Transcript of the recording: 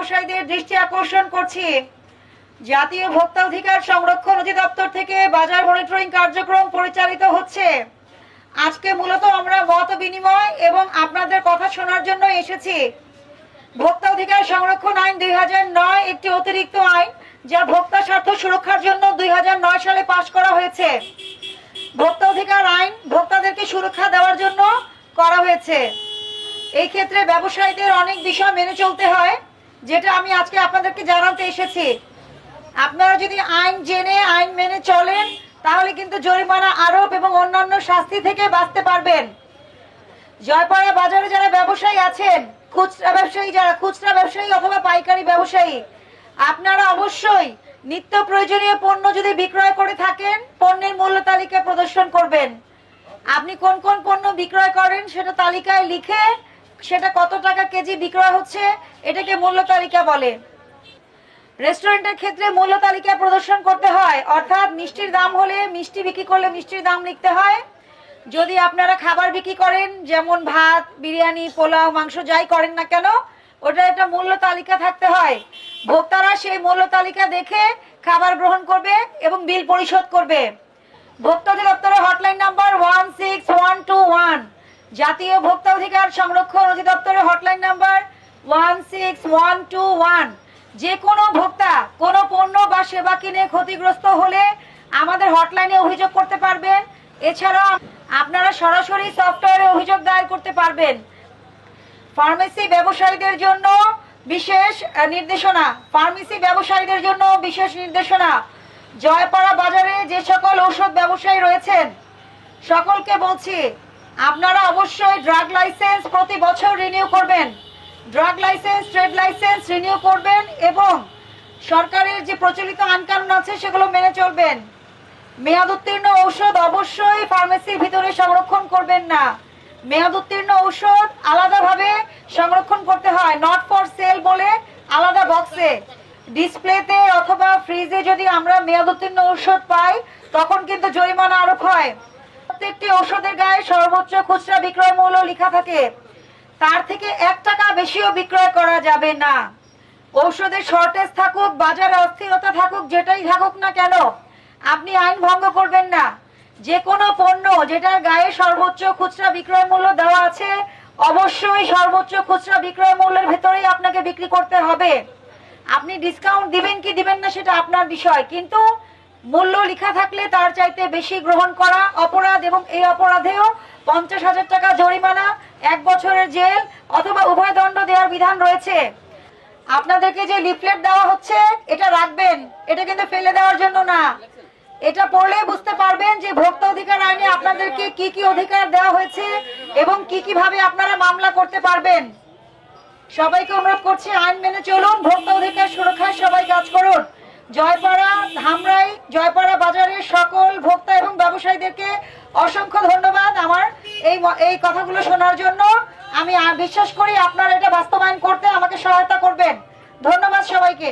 ব্যবসায়ীদের দৃষ্টি আকর্ষণ করছি, জাতীয় ভোক্তা অধিকার সংরক্ষণ অধিদপ্তর থেকে বাজার মনিটরিং কার্যক্রম পরিচালিত হচ্ছে। আজকে মূলত আমরা মত বিনিময় এবং আপনাদের কথা শোনার জন্য এসেছি। ভোক্তা অধিকার সংরক্ষণ আইন 2009 একটি অতিরিক্ত আইন, যা ভোক্তা স্বার্থ সুরক্ষার জন্য 2009 সালে পাশ করা হয়েছে। ভোক্তা অধিকার আইন ভোক্তাদেরকে সুরক্ষা দেওয়ার জন্য করা হয়েছে। এই ক্ষেত্রে ব্যবসায়ীদের অনেক বিষয় মেনে চলতে হয়, যেটা আমি আজকে আপনাদেরকে জানাতে এসেছি। আপনারা যদি আইন জেনে আইন মেনে চলেন, তাহলে কিন্তু জরিমানা আরোপ এবং অন্যান্য শাস্তি থেকে বাঁচতে পারবেন। জয়পাড়া বাজারে যারা ব্যবসায়ী আছেন, খুচরা ব্যবসায়ী অথবা পাইকারি ব্যবসায়ী, আপনারা অবশ্যই নিত্য প্রয়োজনীয় পণ্য যদি বিক্রয় করে থাকেন, পণ্যের মূল্য তালিকা প্রদর্শন করবেন। আপনি কোন কোন পণ্য বিক্রয় করেন সেটা তালিকায় লিখে সেটা কত টাকা কেজি বিক্রয় হচ্ছে, এটাকে মূল্য তালিকা বলে। রেস্টুরেন্টের ক্ষেত্রে মূল্য তালিকা প্রদর্শন করতে হয়, অর্থাৎ মিষ্টির দাম হলে মিষ্টি বিক্রি করলে মিষ্টির দাম লিখতে হয়। যদি আপনারা খাবার বিক্রি করেন, যেমন ভাত, বিরিয়ানি, পোলাও, মাংস যাই করেন না কেন, ওটা একটা মূল্য তালিকা থাকতে হয়। ভোক্তারা সেই মূল্য তালিকা দেখে খাবার গ্রহণ করবে এবং বিল পরিশোধ করবে। ভোক্তা অধিদপ্তরের হটলাইন নাম্বার 16121, জাতীয় ভোক্তা অধিকার সংরক্ষণ অধিদপ্তরের হটলাইন নাম্বার 16121। যে কোনো ভোক্তা কোনো পণ্য বা সেবা কিনে ক্ষতিগ্রস্ত হলে আমাদের হটলাইনে অভিযোগ করতে পারবেন। এছাড়া আপনারা সরাসরি সফটওয়্যারে অভিযোগ দায়ের করতে পারবেন। ফার্মেসি ব্যবসায়ীদের জন্য বিশেষ নির্দেশনা। জয়পাড়া বাজারে যে সকল ঔষধ ব্যবসায়ী রয়েছেন, সকলকে বলছি, আপনারা অবশ্যই ড্রাগ লাইসেন্স প্রতি বছর রিনিউ করবেন। Drug licence, trade licence renew করবেন এবং সরকারের যে প্রচলিত আইন কানুন আছে সেগুলো মেনে চলবেন। মেয়াদ উত্তীর্ণ ঔষধ অবশ্যই ফার্মেসির ভিতরে সংরক্ষণ করবেন না। মেয়াদ উত্তীর্ণ ঔষধ আলাদাভাবে সংরক্ষণ করতে হয়, নট ফর সেল বলে আলাদা বক্সে। ডিসপ্লেতে অথবা ফ্রিজে যদি আমরা মেয়াদ উত্তীর্ণ ঔষধ পাই, তখন কিন্তু জরিমানা আরোপ হয়। প্রত্যেকটি ঔষধের গায়ে সর্বোচ্চ খুচরা বিক্রয় মূল্য লেখা থাকে, তার থেকে 1 টাকা বেশিও বিক্রয় করা যাবে না। ঔষধের শর্টেজ থাকুক, বাজারে অস্থিরতা থাকুক, যেটাই থাকুক না কেন, আপনি আইন ভঙ্গ করবেন না। যে কোনো পণ্য যেটার গায়ে সর্বোচ্চ খুচরা বিক্রয় মূল্য দেওয়া আছে, অবশ্যই সর্বোচ্চ খুচরা বিক্রয় মূল্যের ভেতরেই আপনাকে বিক্রি করতে হবে। আপনি ডিসকাউন্ট দিবেন কি দিবেন না সেটা আপনার বিষয়, কিন্তু মূল্য লেখা থাকলে তার চাইতে বেশি গ্রহণ করা অপরাধ, এবং এই অপরাধেও 50,000 টাকা জরিমানা, 1 বছরের জেল অথবা উভয় দণ্ড দেওয়ার বিধান রয়েছে। আপনাদেরকে যে লিফলেট দেওয়া হচ্ছে, এটা রাখবেন, এটা কিন্তু ফেলে দেওয়ার জন্য না। এটা পড়লে বুঝতে পারবেন যে ভোক্তা অধিকার আইনে আপনাদেরকে কি কি অধিকার দেওয়া হয়েছে এবং কি কি ভাবে আপনারা মামলা করতে পারবেন। সবাইকে অনুরোধ করছি, আইন মেনে চলুন, ভোক্তা অধিকার সুরক্ষায় সবাই কাজ করুন। জয়পাড়া, ধামরাই, জয়পাড়া বাজারের সকল ভোক্তা এবং ব্যবসায়ীদেরকে অসংখ্য ধন্যবাদ আমার এই কথাগুলো শোনার জন্য। আমি বিশ্বাস করি আপনারা এটা বাস্তবায়ন করতে আমাকে সহায়তা করবেন। ধন্যবাদ সবাইকে।